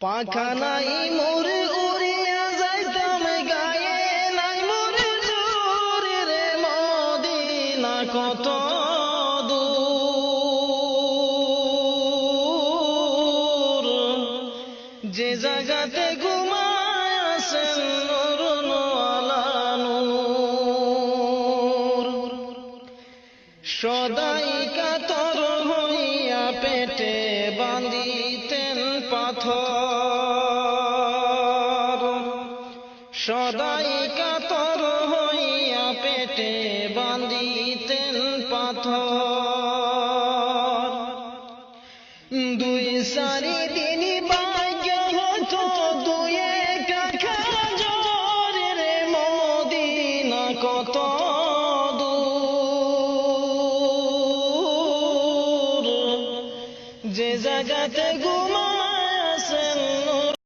পাখা নাই মোর উড়িয়া যাইতাম গায়ে নাই মোর জোর রে মদিনা কত দূর যে জায়গাতে ঘুমায় আছেন নূরওয়ালা নূর সদাই কাতর হইয়া পেটে বাঁধিতেন পাথর সদাই